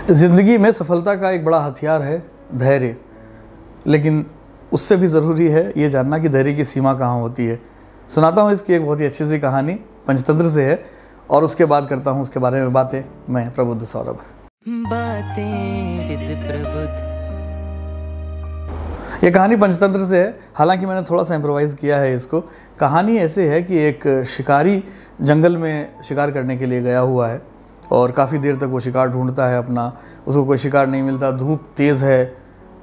ज़िंदगी में सफलता का एक बड़ा हथियार है धैर्य, लेकिन उससे भी ज़रूरी है ये जानना कि धैर्य की सीमा कहाँ होती है। सुनाता हूँ इसकी एक बहुत ही अच्छी सी कहानी, पंचतंत्र से है, और उसके बाद करता हूँ उसके बारे में बातें। मैं प्रबुद्ध सौरभ। बातें विद प्रबुद्ध। ये कहानी पंचतंत्र से है, हालांकि मैंने थोड़ा सा इम्प्रोवाइज़ किया है इसको। कहानी ऐसे है कि एक शिकारी जंगल में शिकार करने के लिए गया हुआ है और काफ़ी देर तक वो शिकार ढूंढता है अपना, उसको कोई शिकार नहीं मिलता। धूप तेज़ है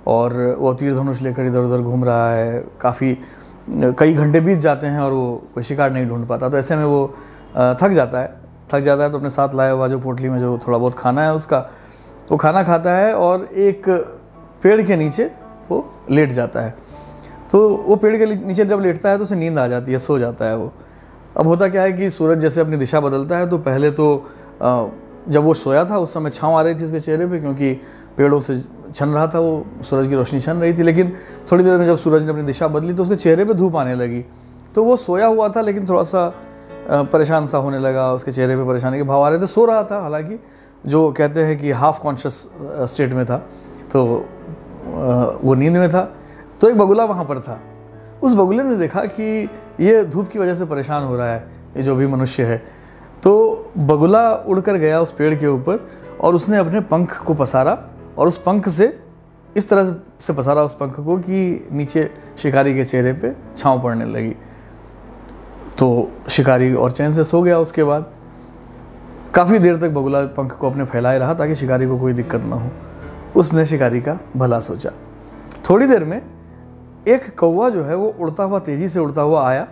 और वो तीर धनुष लेकर इधर उधर घूम रहा है। कई घंटे बीत जाते हैं और वो कोई शिकार नहीं ढूंढ पाता। तो ऐसे में वो थक जाता है तो अपने साथ लाया हुआ जो पोटली में जो थोड़ा बहुत खाना है उसका, वो खाना खाता है और एक पेड़ के नीचे वो लेट जाता है। तो वो पेड़ के नीचे जब लेटता है तो उसे नींद आ जाती है, सो जाता है वो। अब होता क्या है कि सूरज जैसे अपनी दिशा बदलता है, तो पहले तो जब वो सोया था उस समय छाँव आ रही थी उसके चेहरे पे, क्योंकि पेड़ों से छन रहा था, वो सूरज की रोशनी छन रही थी। लेकिन थोड़ी देर में जब सूरज ने अपनी दिशा बदली तो उसके चेहरे पे धूप आने लगी। तो वो सोया हुआ था लेकिन थोड़ा सा परेशान सा होने लगा, उसके चेहरे पे परेशानी के भाव आ रहे थे। सो रहा था, हालांकि जो कहते हैं कि हाफ कॉन्शियस स्टेट में था, तो वो नींद में था। तो एक बगुला वहाँ पर था। उस बगुले ने देखा कि ये धूप की वजह से परेशान हो रहा है ये जो भी मनुष्य है। तो बगुला उड़कर गया उस पेड़ के ऊपर और उसने अपने पंख को पसारा और उस पंख से इस तरह से पसारा उस पंख को कि नीचे शिकारी के चेहरे पे छाँव पड़ने लगी। तो शिकारी और चैन से सो गया। उसके बाद काफ़ी देर तक बगुला पंख को अपने फैलाए रहा ताकि शिकारी को कोई दिक्कत ना हो। उसने शिकारी का भला सोचा। थोड़ी देर में एक कौवा जो है वो उड़ता हुआ, तेज़ी से उड़ता हुआ आया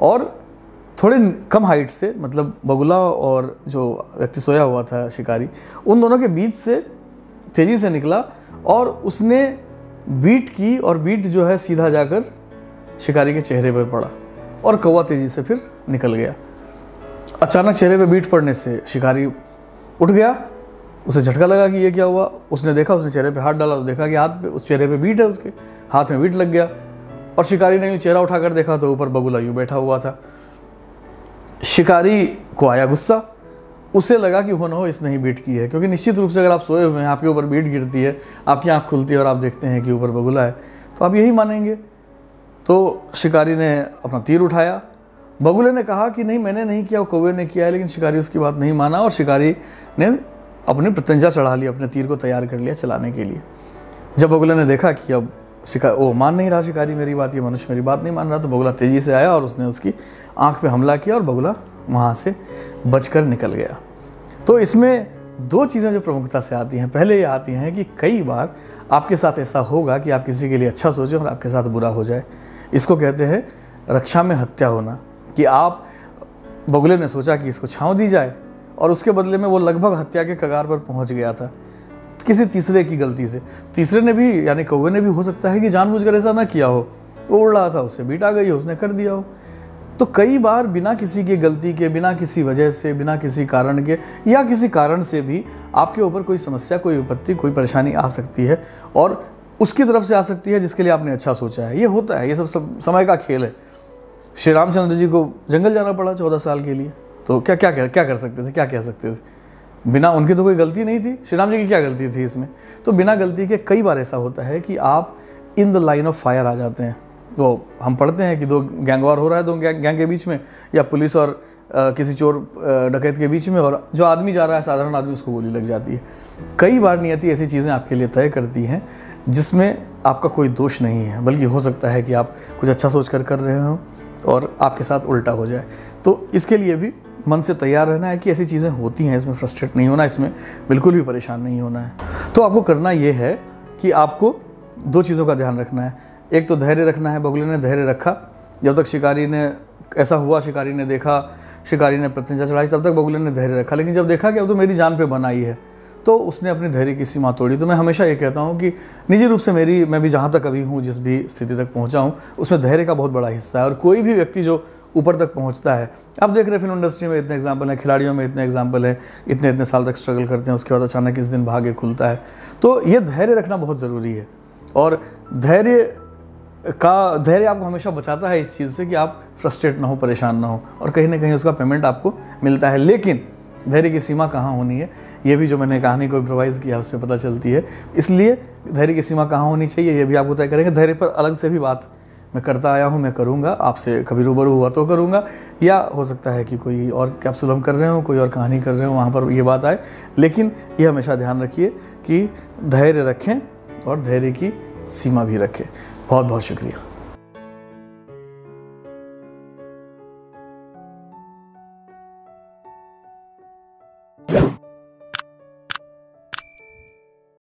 और थोड़े कम हाइट से, मतलब बगुला और जो व्यक्ति सोया हुआ था शिकारी, उन दोनों के बीच से तेज़ी से निकला और उसने बीट की और बीट जो है सीधा जाकर शिकारी के चेहरे पर पड़ा और कौवा तेज़ी से फिर निकल गया। अचानक चेहरे पे बीट पड़ने से शिकारी उठ गया। उसे झटका लगा कि ये क्या हुआ। उसने देखा, उसने चेहरे पे हाथ डाला तो देखा कि हाथ पे, उस चेहरे पे बीट है, उसके हाथ में बीट लग गया। और शिकारी ने यूँ चेहरा उठाकर देखा तो ऊपर बगुला यूँ बैठा हुआ था। शिकारी को आया गुस्सा। उसे लगा कि हो ना हो इसने ही बीट की है, क्योंकि निश्चित रूप से अगर आप सोए हुए हैं, आपके ऊपर बीट गिरती है, आपकी आँख खुलती है और आप देखते हैं कि ऊपर बगुला है, तो आप यही मानेंगे। तो शिकारी ने अपना तीर उठाया। बगुले ने कहा कि नहीं, मैंने नहीं किया, कौवे ने किया है। लेकिन शिकारी उसकी बात नहीं माना और शिकारी ने अपनी प्रत्यंजा चढ़ा ली, अपने तीर को तैयार कर लिया चलाने के लिए। जब बगुले ने देखा कि अब वो मान नहीं रहा शिकारी मेरी बात, ये मनुष्य मेरी बात नहीं मान रहा, तो बगुला तेज़ी से आया और उसने उसकी आँख पे हमला किया और बगुला वहाँ से बचकर निकल गया। तो इसमें दो चीज़ें जो प्रमुखता से आती हैं, पहले ये आती हैं कि कई बार आपके साथ ऐसा होगा कि आप किसी के लिए अच्छा सोचें और आपके साथ बुरा हो जाए। इसको कहते हैं रक्षा में हत्या होना, कि आप, बगुले ने सोचा कि इसको छाँव दी जाए और उसके बदले में वो लगभग हत्या के कगार पर पहुंच गया था किसी तीसरे की गलती से। तीसरे ने भी, यानी कौवे ने भी हो सकता है कि जानबूझकर ऐसा ना किया हो, वो उड़ रहा था, उससे बीट आ गई हो, उसने कर दिया हो। तो कई बार बिना किसी की गलती के, बिना किसी वजह से, बिना किसी कारण के या किसी कारण से भी आपके ऊपर कोई समस्या, कोई विपत्ति, कोई परेशानी आ सकती है और उसकी तरफ से आ सकती है जिसके लिए आपने अच्छा सोचा है। ये होता है, ये सब समय का खेल है। श्री रामचंद्र जी को जंगल जाना पड़ा 14 साल के लिए, तो क्या कर सकते थे, क्या कह सकते थे? बिना उनकी तो कोई गलती नहीं थी। श्री राम जी की क्या गलती थी इसमें? तो बिना गलती के कई बार ऐसा होता है कि आप in the line of fire आ जाते हैं। तो हम पढ़ते हैं कि दो गैंगवार हो रहा है, दो गैंग के बीच में, या पुलिस और किसी चोर डकैत के बीच में, और जो आदमी जा रहा है, साधारण आदमी, उसको गोली लग जाती है। कई बार नियति ऐसी चीज़ें आपके लिए तय करती हैं जिसमें आपका कोई दोष नहीं है, बल्कि हो सकता है कि आप कुछ अच्छा सोच कर रहे हो और आपके साथ उल्टा हो जाए। तो इसके लिए भी मन से तैयार रहना है कि ऐसी चीज़ें होती हैं, इसमें फ्रस्ट्रेट नहीं होना, इसमें बिल्कुल भी परेशान नहीं होना है। तो आपको करना ये है कि आपको दो चीज़ों का ध्यान रखना है। एक तो धैर्य रखना है। बगुले ने धैर्य रखा जब तक शिकारी ने, ऐसा हुआ, शिकारी ने देखा, शिकारी ने प्रत्यंजा चढ़ाई, तब तक बगुले ने धैर्य रखा। लेकिन जब देखा कि अब तो मेरी जान पे बन आई है, तो उसने अपनी धैर्य की सीमा तोड़ी। तो मैं हमेशा ये कहता हूँ कि निजी रूप से मैं भी जहाँ तक अभी हूँ, जिस भी स्थिति तक पहुँचा हूँ, उसमें धैर्य का बहुत बड़ा हिस्सा है। और कोई भी व्यक्ति जो ऊपर तक पहुँचता है, आप देख रहे हैं फिल्म इंडस्ट्री में इतने एग्जाम्पल हैं, खिलाड़ियों में इतने एग्जाम्पल हैं, इतने साल तक स्ट्रगल करते हैं, उसके बाद अचानक इस दिन भाग्य खुलता है। तो ये धैर्य रखना बहुत ज़रूरी है। और धैर्य आपको हमेशा बचाता है इस चीज़ से कि आप फ्रस्ट्रेट ना हो, परेशान ना हो, और कहीं ना कहीं उसका पेमेंट आपको मिलता है। लेकिन धैर्य की सीमा कहाँ होनी है, ये भी जो मैंने कहानी को इम्प्रोवाइज़ किया उससे पता चलती है। इसलिए धैर्य की सीमा कहाँ होनी चाहिए ये भी आपको तय करेंगे। धैर्य पर अलग से भी बात मैं करता आया हूँ, मैं करूँगा, आपसे कभी रूबरू हुआ तो करूँगा, या हो सकता है कि कोई और कैप्सूल हम कर रहे हो, कोई और कहानी कर रहे हो, वहाँ पर ये बात आए। लेकिन ये हमेशा ध्यान रखिए कि धैर्य रखें और धैर्य की सीमा भी रखें। बहुत बहुत शुक्रिया।